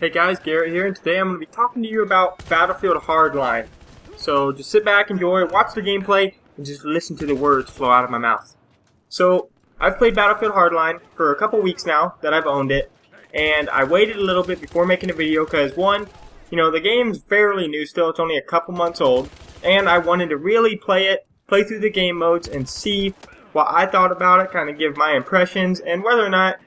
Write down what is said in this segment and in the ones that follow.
Hey guys, Garrett here, and today I'm going to be talking to you about Battlefield Hardline. So just sit back, enjoy, watch the gameplay, and just listen to the words flow out of my mouth. So, I've played Battlefield Hardline for a couple weeks now that I've owned it, and I waited a little bit before making a video because one, the game's fairly new still, it's only a couple months old, and I wanted to really play through the game modes and see what I thought about it, kind of give my impressions, and whether or not,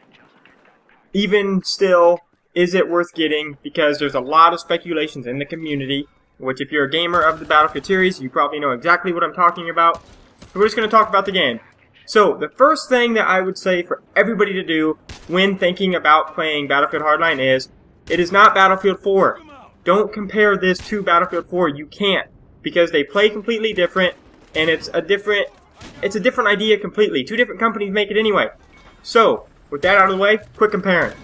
even still, is it worth getting, because there's a lot of speculations in the community, which if you're a gamer of the Battlefield series, you probably know exactly what I'm talking about. So we're just going to talk about the game. So, the first thing that I would say for everybody to do when thinking about playing Battlefield Hardline is, it is not Battlefield 4. Don't compare this to Battlefield 4, you can't, because they play completely different, and it's a different idea completely. Two different companies make it anyway. So, with that out of the way, quick comparing.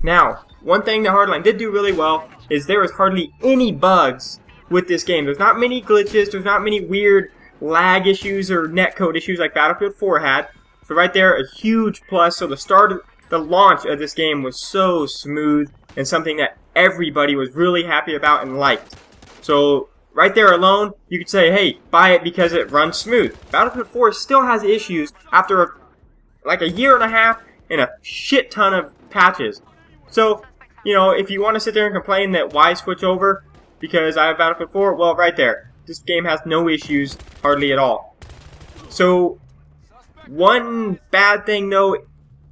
Now, one thing that Hardline did do really well is there is hardly any bugs with this game. There's not many glitches, there's not many weird lag issues or netcode issues like Battlefield 4 had. So right there, a huge plus. So the launch of this game was so smooth and something that everybody was really happy about and liked. So right there alone, you could say, hey, buy it because it runs smooth. Battlefield 4 still has issues after like a year and a half and a shit ton of patches. So, if you want to sit there and complain that why switch over because I have Battlefield 4, well, right there. This game has no issues hardly at all. So, one bad thing though,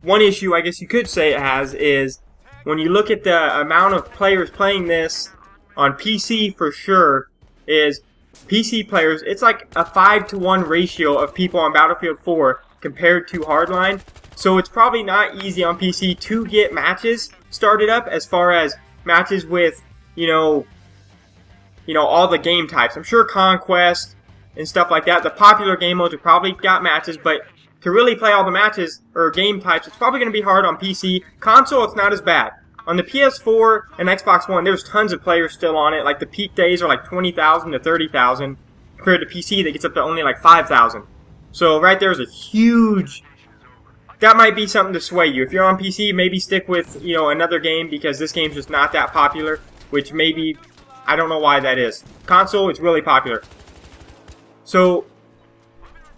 one issue I guess you could say it has is when you look at the amount of players playing this on PC for sure, is PC players, it's like a 5-to-1 ratio of people on Battlefield 4 compared to Hardline. So it's probably not easy on PC to get matches started up as far as matches with, all the game types. I'm sure Conquest and stuff like that, the popular game modes have probably got matches, but to really play all the matches or game types, it's probably going to be hard on PC. Console, it's not as bad. On the PS4 and Xbox One, there's tons of players still on it. Like the peak days are like 20,000 to 30,000 compared to PC that gets up to only like 5,000. So right there's a huge... That might be something to sway you. If you're on PC, maybe stick with, another game because this game's just not that popular, which maybe, I don't know why that is. Console, it's really popular. So,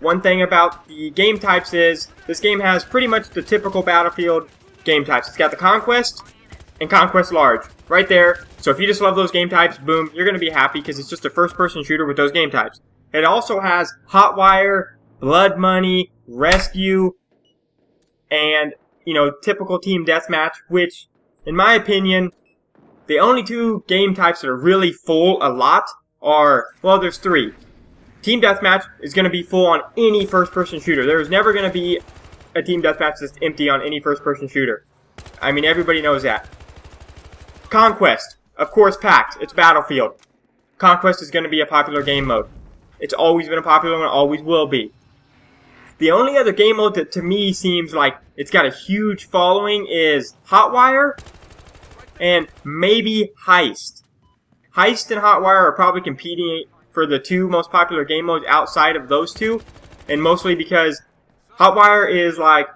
one thing about the game types is, this game has pretty much the typical Battlefield game types. It's got the Conquest and Conquest Large, right there. So if you just love those game types, boom, you're going to be happy because it's just a first-person shooter with those game types. It also has Hotwire, Blood Money, Rescue, and, typical team deathmatch, which, in my opinion, the only two game types that are really full a lot are, well, there's three. Team deathmatch is going to be full on any first-person shooter. There is never going to be a team deathmatch that's empty on any first-person shooter. I mean, everybody knows that. Conquest, of course, packed. It's Battlefield. Conquest is going to be a popular game mode. It's always been a popular one, always will be. The only other game mode that to me seems like it's got a huge following is Hotwire and maybe Heist. Heist and Hotwire are probably competing for the two most popular game modes outside of those two, and mostly because Hotwire is like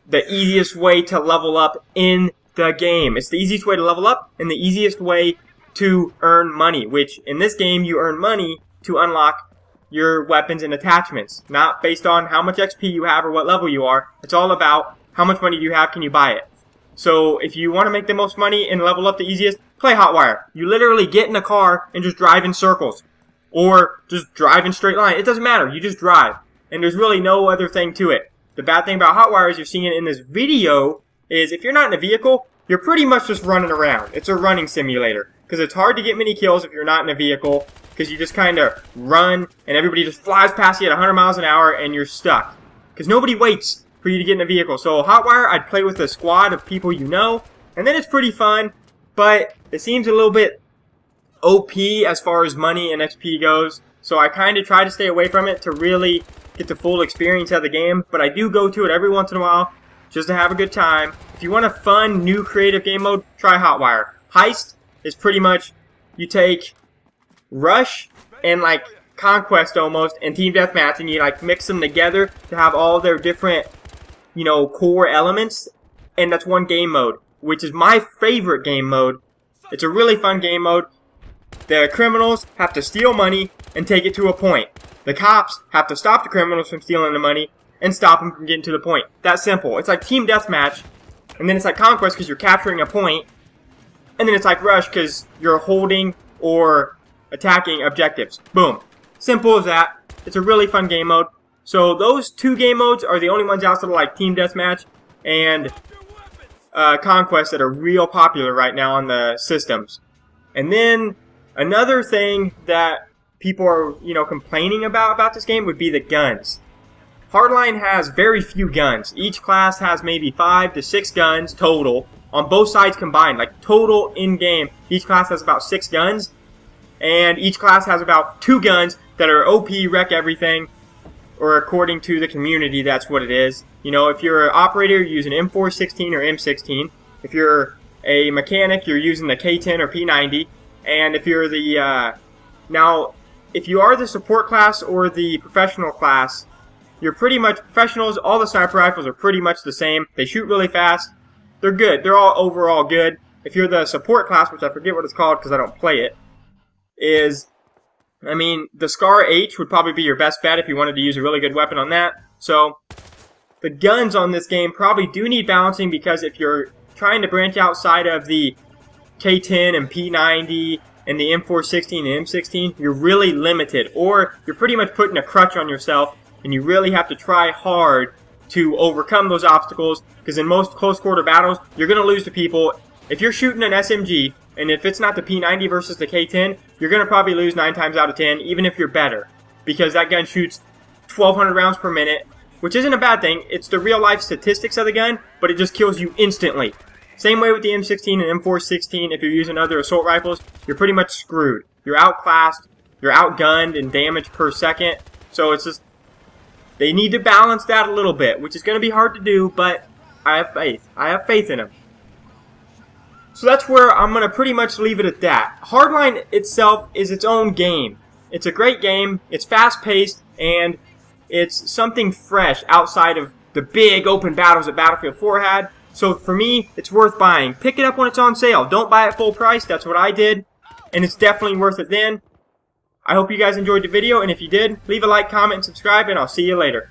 the easiest way to level up in the game. It's the easiest way to level up and the easiest way to earn money, which in this game you earn money to unlock your weapons and attachments, not based on how much XP you have or what level you are. It's all about how much money do you have, can you buy it. So if you want to make the most money and level up the easiest, play Hotwire. You literally get in a car and just drive in circles. Or just drive in straight line. It doesn't matter, you just drive. And there's really no other thing to it. The bad thing about Hotwire, as you're seeing it in this video, is if you're not in a vehicle, you're pretty much just running around. It's a running simulator. Because it's hard to get many kills if you're not in a vehicle. Because you just kind of run, and everybody just flies past you at 100 miles an hour, and you're stuck. Because nobody waits for you to get in a vehicle. So Hotwire, I'd play with a squad of people you know, and then it's pretty fun, but it seems a little bit OP as far as money and XP goes. So I kind of try to stay away from it to really get the full experience of the game, but I do go to it every once in a while just to have a good time. If you want a fun, new, creative game mode, try Hotwire. Heist is pretty much, you take Rush and like Conquest almost and Team Deathmatch, and you like mix them together to have all their different, core elements, and that's one game mode. which is my favorite game mode. It's a really fun game mode. The criminals have to steal money and take it to a point. The cops have to stop the criminals from stealing the money and stop them from getting to the point. That's simple. It's like Team Deathmatch, and then it's like Conquest because you're capturing a point, and then it's like Rush because you're holding or attacking objectives. Boom. Simple as that. It's a really fun game mode. So those two game modes are the only ones outside of like Team Deathmatch and Conquest that are real popular right now on the systems. And then another thing that people are, complaining about this game would be the guns. Hardline has very few guns. Each class has maybe 5 to 6 guns total on both sides combined. Like total in-game, each class has about 6 guns. And each class has about 2 guns that are OP, wreck everything. Or according to the community, that's what it is. If you're an operator, you're using M416 or M16. If you're a mechanic, you're using the K10 or P90. And if you're the, if you are the support class or the professional class, you're pretty much professionals. All the sniper rifles are pretty much the same. They shoot really fast. They're good. They're all overall good. If you're the support class, which I forget what it's called because I don't play it, the Scar H would probably be your best bet if you wanted to use a really good weapon on that. So, the guns on this game probably do need balancing because if you're trying to branch outside of the K10 and P90 and the M416 and M16, you're really limited. Or you're pretty much putting a crutch on yourself and you really have to try hard to overcome those obstacles because in most close quarter battles, you're going to lose to people. If you're shooting an SMG, and if it's not the P90 versus the K10, you're going to probably lose 9 times out of 10, even if you're better. Because that gun shoots 1,200 rounds per minute, which isn't a bad thing. It's the real-life statistics of the gun, but it just kills you instantly. Same way with the M16 and M416. If you're using other assault rifles, you're pretty much screwed. You're outclassed, you're outgunned in damage per second. So it's just, they need to balance that a little bit, which is going to be hard to do, but I have faith. I have faith in them. So that's where I'm going to pretty much leave it at that. Hardline itself is its own game. It's a great game, it's fast-paced, and it's something fresh outside of the big open battles that Battlefield 4 had. So for me, it's worth buying. Pick it up when it's on sale. Don't buy it full price. That's what I did, and it's definitely worth it then. I hope you guys enjoyed the video, and if you did, leave a like, comment, and subscribe, and I'll see you later.